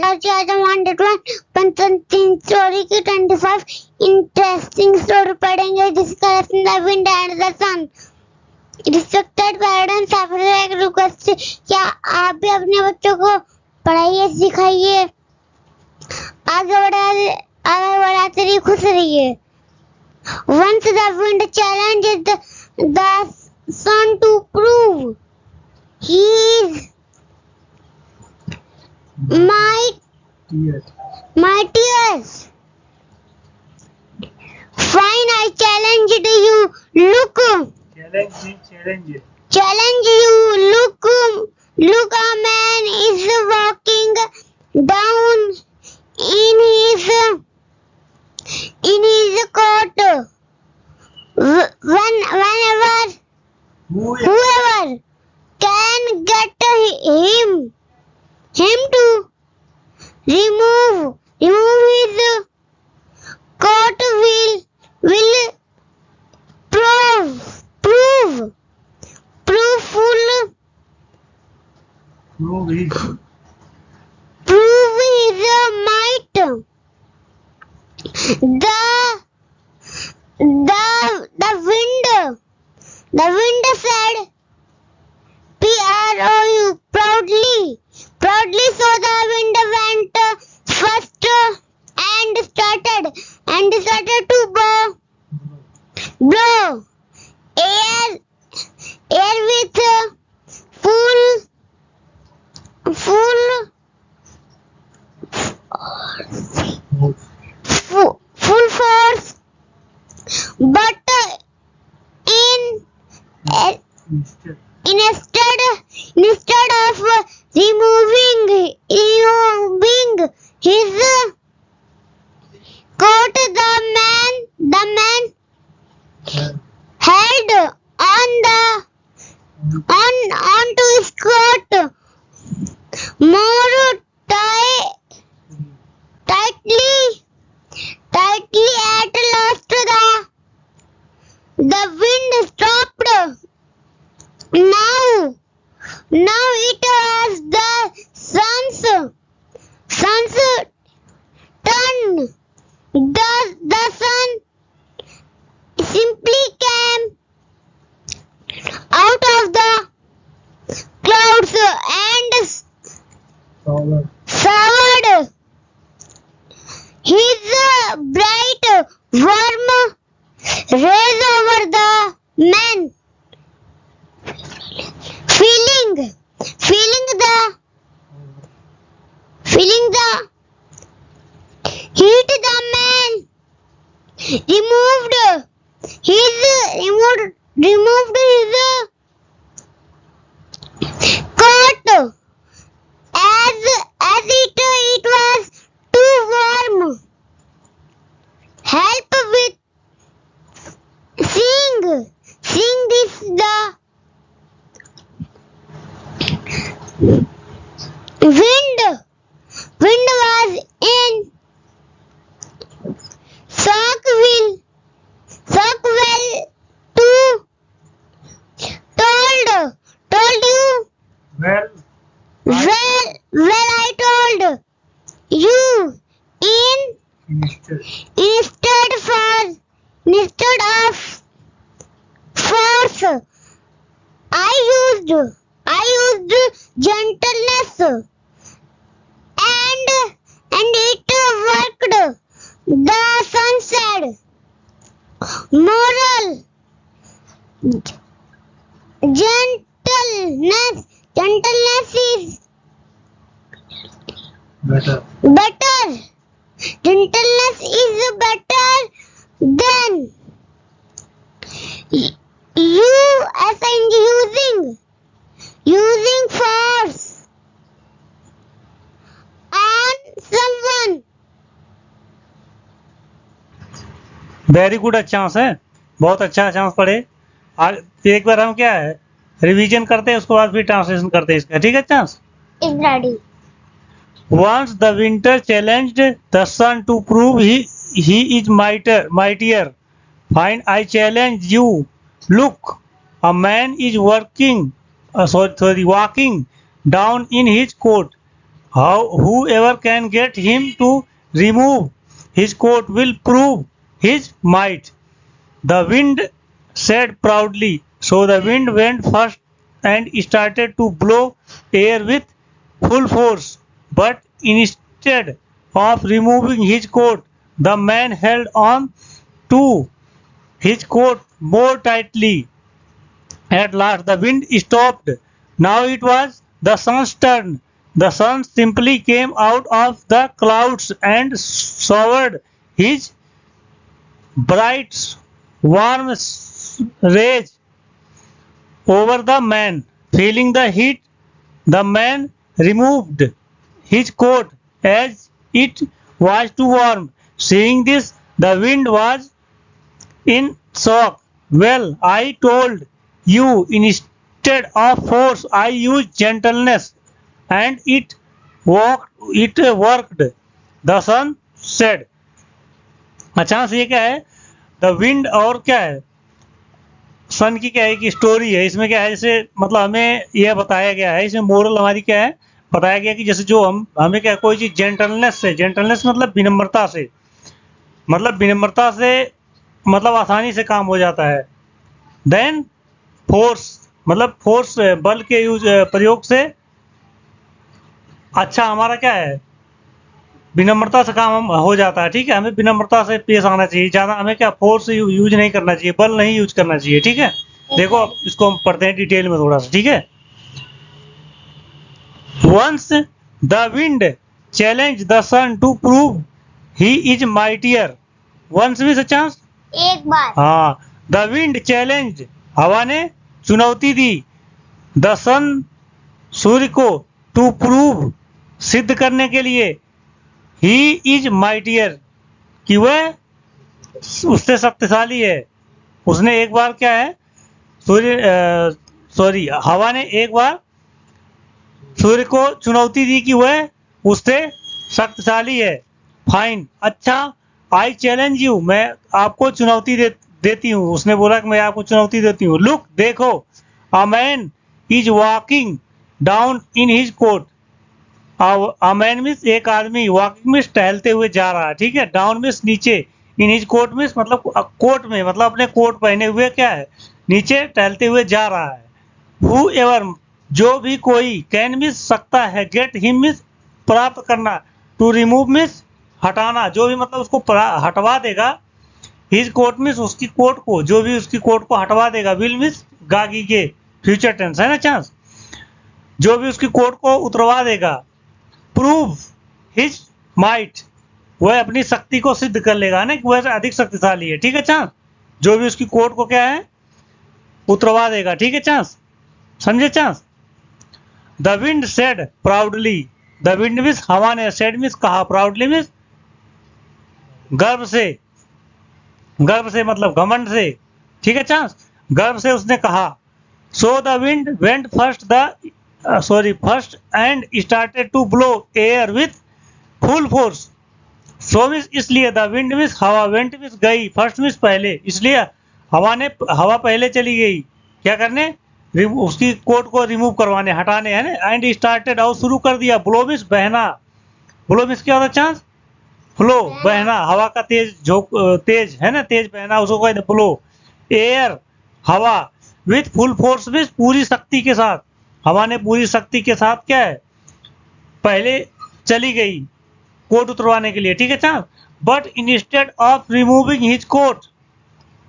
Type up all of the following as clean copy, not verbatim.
larger than 101 पंचन story की 25 interesting story पढ़ेंगे जिसका the wind and the sun. Respected parents, एक रिक्वेस्ट, क्या आप भी अपने बच्चों को पढ़ाइए सिखाइए, आगे बढ़ाते रहिए, खुश रहिए। Once the wind challenged the sun to prove his mightiest. Fine, I challenged you. Look. Challenge you. Look, a man is walking down in his coat. Whoever can get him to remove his coat will prove his might. The wind said, "Prou proudly." So the wind went first and started to blow air with full force, but instead of removing his coat, the man held on to his coat more tightly. At last, the wind stopped. Now it was the sun's turn. The sun simply came out of the clouds and showered his bright, warm rays over the men. Feeling the heat, the man removed his coat as it was too warm. Help with seeing this, the wind was in shock well too. Told you. Well, I told you instead of force, I used gentleness, and it worked. The sun said, moral, gentleness is better. Gentleness is better than using force on someone. Very good, अच्छा है, बहुत अच्छा chance पढ़े। एक बार हम क्या है revision करते हैं, उसके बाद फिर ट्रांसलेशन करते हैं इसका, ठीक है chance? Is ready. Once the winter challenged the sun to prove he is mightier. Fine, I challenge you. Look, a man is walking down in his coat. whoever can get him to remove his coat will prove his might. The wind said proudly. So the wind went first and started to blow air with full force. But instead of removing his coat, the man held on to his coat more tightly. At last the wind stopped. Now it was the sun's turn. The sun simply came out of the clouds and showered his bright, warm rays over the man. Feeling the heat, the man removed his coat as it was too warm. Seeing this, the wind was in shock. Well, I told you, instead of force, I used gentleness, and it worked. The sun said. अच्छा से ये क्या है? The wind और क्या है? सन की क्या है कि स्टोरी है. इसमें क्या है, जैसे मतलब हमें यह बताया गया है, इसमें मोरल हमारी क्या है, बताया गया कि जैसे जो हमें क्या कोई चीज जेंटलनेस से, जेंटलनेस मतलब विनम्रता से, मतलब आसानी से काम हो जाता है. देन फोर्स मतलब फोर्स बल के प्रयोग से अच्छा हमारा क्या है, विनम्रता से काम हो जाता है. ठीक है, हमें विनम्रता से पेश आना चाहिए. ज्यादा हमें क्या फोर्स यूज नहीं करना चाहिए, बल नहीं यूज करना चाहिए. ठीक है, देखो अब इसको हम पढ़ते हैं डिटेल में थोड़ा सा. ठीक है, once the wind challenge the sun to prove he is mightier. Once means chance, एक बार. हाँ, द विंड चैलेंज हवा ने चुनौती दी, द सन सूर्य को, टू प्रूव सिद्ध करने के लिए, ही इज माइटियर कि वह उससे शक्तिशाली है. उसने एक बार क्या है, हवा ने एक बार सूर्य को चुनौती दी कि वह उससे शक्तिशाली है. फाइन, अच्छा. आई चैलेंज यू, मैं आपको चुनौती देती हूँ. उसने बोला कि मैं आपको चुनौती देती हूँ. लुक, देखो, a man is walking down in his coat. A man means एक आदमी, वॉकिंग मीन्स टहलते हुए जा रहा है. ठीक है, डाउन मीन्स नीचे, इन हिज कोट मीन्स मतलब कोट में, मतलब अपने कोट पहने हुए क्या है, नीचे टहलते हुए जा रहा है. हु एवर जो भी कोई, कैन मीन्स सकता है, गेट हिम मीन्स प्राप्त करना, टू रिमूव मीन्स हटाना, जो भी मतलब उसको हटवा देगा. हिज कोट मीन्स उसकी कोट को, जो भी उसकी कोट को हटवा देगा. विल मीन्स गागी के फ्यूचर टेंस है ना चांस, जो भी उसकी कोट को उतरवा देगा. प्रूव हिज माइट, वह अपनी शक्ति को सिद्ध कर लेगा ना कि वह अधिक शक्तिशाली है. ठीक है चांस, जो भी उसकी कोट को क्या है, उतरवा देगा. ठीक है चांस, समझे chance. The wind said proudly. The wind means हवा ने, सेड मीन्स कहा, प्राउडली मीन्स गर्व से, गर्व से मतलब घमंड से. ठीक है चांस, गर्व से उसने कहा. So the wind went first and started to blow air with full force. So means इसलिए, द विंड मीन्स हवा, वेंट मीन्स गई, फर्स्ट मीन्स पहले, इसलिए हवा पहले चली गई क्या करने, उसकी कोट को रिमूव करवाने, हटाने, है ना. एंड स्टार्टेड, और शुरू कर दिया. ब्लो मीन्स बहना. ब्लो मीन्स क्या होता है चांस, फ्लो, बहना, हवा का तेज है ना, तेज बहना, उसको कहते हैं ब्लो. एयर हवा, विथ फुल फोर्स मीन्स पूरी शक्ति के साथ. हवा ने पूरी शक्ति के साथ क्या है, पहले चली गई कोट उतरवाने के लिए. ठीक है chance. But instead of removing his coat,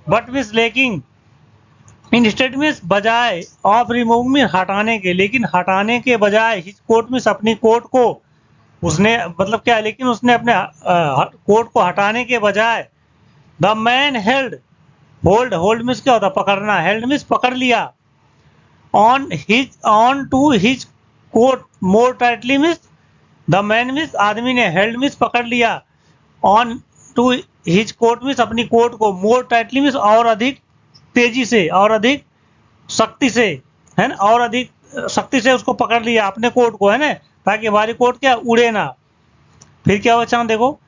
but means लेकिन, इंस्टेड मीन्स बजाय, ऑफ रिमूविंग मीन्स हटाने के, लेकिन हटाने के बजाय, हिज कोट मीन्स अपनी कोट को, उसने मतलब क्या, लेकिन उसने अपने कोट को हटाने के बजाय, the man held, hold means क्या होता है, पकड़ना, हेल्ड मीन्स पकड़ लिया, on to his coat more tightly means, the man means आदमी ने, हेल्ड मीन्स पकड़ लिया, on to his coat means अपनी कोट को, मोर टाइटली मीन्स और अधिक तेजी से, और अधिक शक्ति से, है ना, और अधिक शक्ति से उसको पकड़ लिया अपने कोट को, है ना, ताकि हमारी कोट क्या उड़े ना. फिर क्या हुआ चांद, देखो.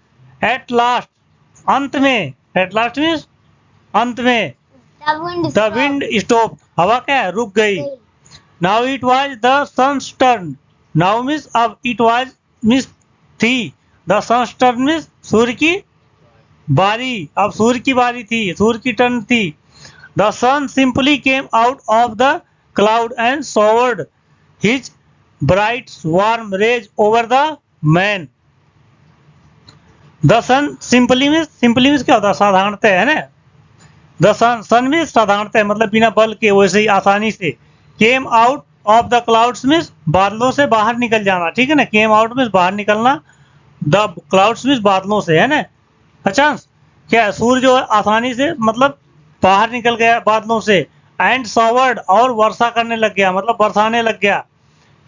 एट लास्ट, अंत में, एट लास्ट मीन्स अंत में, द विंड स्टॉप, हवा क्या रुक गई. Now it was the sun's turn. Now means अब, इट वाज मीन्स थी, द सन्स टर्न मीन्स सूर्य की बारी, अब सूर्य की बारी थी, सूर्य की टर्न थी। The sun simply came out of the cloud and showered his bright warm rays over the man. The sun simply means क्या होता है, साधारणतः, है ना। द सन मीन्स साधारणतः, मतलब बिना बल के, वैसे ही आसानी से। केम out of the clouds means बादलों से बाहर निकल जाना, ठीक है ना। केम आउट मीन्स बाहर निकलना, द क्लाउड्स मीन्स बादलों से, है ना। अच्छा, क्या है, सूर्य जो है आसानी से मतलब बाहर निकल गया बादलों से। एंड शॉवर्ड, और वर्षा करने लग गया, मतलब बरसाने लग गया।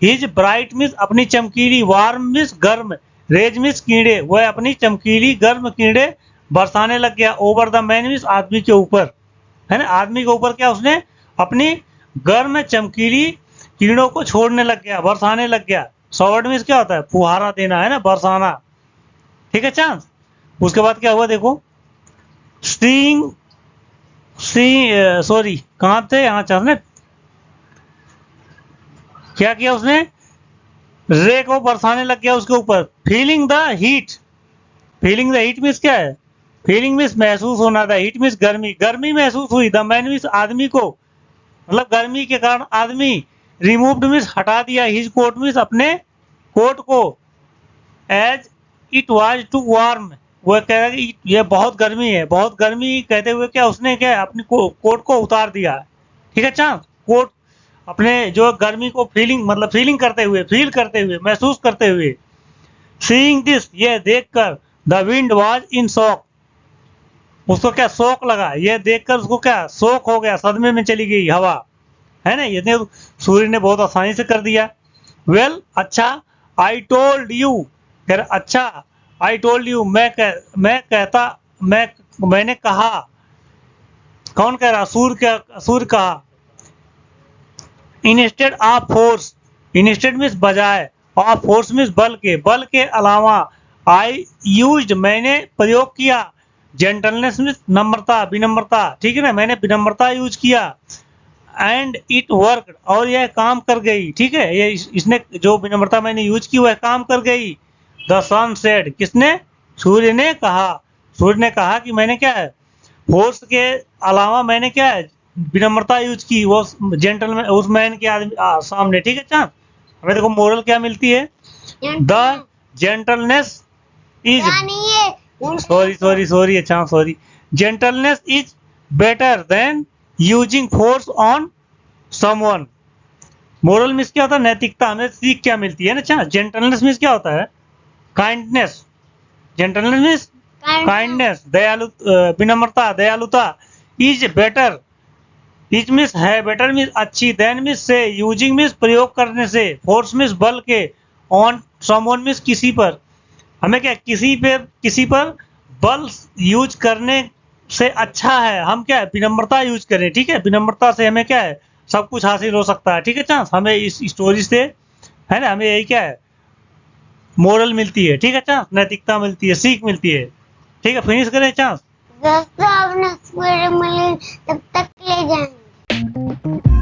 हिज ब्राइट मीन्स अपनी चमकीली, वार्म मीन्स गर्म, रेज मीन्स कीड़े, वह अपनी चमकीली गर्म कीड़े बरसाने लग गया। ओवर द मैन मीन्स आदमी के ऊपर, है ना। आदमी के ऊपर क्या, उसने अपनी गर्म चमकीली कीड़ों को छोड़ने लग गया, बरसाने लग गया। शॉवर्ड मीन्स क्या होता है, फुहारा देना, है ना, बरसाना, ठीक है चांस। उसके बाद क्या हुआ देखो, सीइंग सॉरी कहाँ थे, यहाँ चांस ने क्या किया, उसने रे को बरसाने लग गया उसके ऊपर। Feeling the heat, feeling the heat means क्या है, फीलिंग मीन्स महसूस होना था, हीट मीन्स गर्मी, गर्मी महसूस हुई। द मैन मीन्स आदमी को, मतलब गर्मी के कारण आदमी। रिमूव्ड मीन्स हटा दिया, हिज कोट मीन्स अपने कोट को। As it was too warm, वो कह रहा है कि ये बहुत गर्मी है, बहुत गर्मी कहते हुए क्या उसने क्या अपनी कोट को उतार दिया, ठीक है चांस। कोट अपने जो गर्मी को फीलिंग, मतलब फीलिंग करते हुए, फील करते हुए, महसूस करते हुए। सीइंग दिस, ये देखकर, the wind was in shock, उसको क्या शौक लगा, ये देखकर उसको क्या शौक हो गया, सदमे में चली गई हवा, है ना। ये सूर्य ने बहुत आसानी से कर दिया। वेल अच्छा, आई टोल्ड यू, फिर अच्छा, आई टोल्ड यू, मैंने कहा, कौन कह रहा, सूर्य कहा। Instead of force, instead means बजाय, ऑफ फोर्स मीन्स बल के अलावा। आई यूज्ड, मैंने प्रयोग किया। जेंटलनेस मीन्स नम्रता, विनम्रता, ठीक है ना, मैंने विनम्रता यूज किया। एंड इट वर्क, और यह काम कर गई, ठीक है, ये इसने जो विनम्रता मैंने यूज की वह काम कर गई। द सन सेड, किसने, सूर्य ने कहा, सूर्य ने कहा कि मैंने क्या है, फोर्स के अलावा मैंने क्या है, विनम्रता यूज की, वो जेंटल में उस मैन के आदमी सामने, ठीक है चांद। हमें देखो मोरल क्या मिलती है, द जेंटलनेस इज, सॉरी अच्छा sorry, gentleness is better than using force on someone. Moral means क्या होता है, नैतिकता, हमें सीख क्या मिलती है ना। अच्छा, जेंटलनेस मीन्स क्या होता है, काइंडनेस, जेंटलनेस मीन्स काइंडनेस, दयालु, विनम्रता, दयालुता। इज बेटर, इज मीन्स है, बेटर मीन्स अच्छी, देन मीन्स से, यूजिंग मीन्स प्रयोग करने से, फोर्स मीन्स बल के, ऑन समवन मीन्स किसी पर। हमें क्या किसी पर बल यूज करने से अच्छा है हम क्या है, विनम्रता यूज करें, ठीक है। विनम्रता से हमें क्या है, सब कुछ हासिल हो सकता है, ठीक है चांस। हमें इस स्टोरी से, है ना, हमें यही क्या है, मोरल मिलती है, ठीक है चांस, नैतिकता मिलती है, सीख मिलती है, ठीक है। फिनिश करें चांस, दोस्तों अब नेक्स्ट वीडियो में तब तक ले जाएंगे।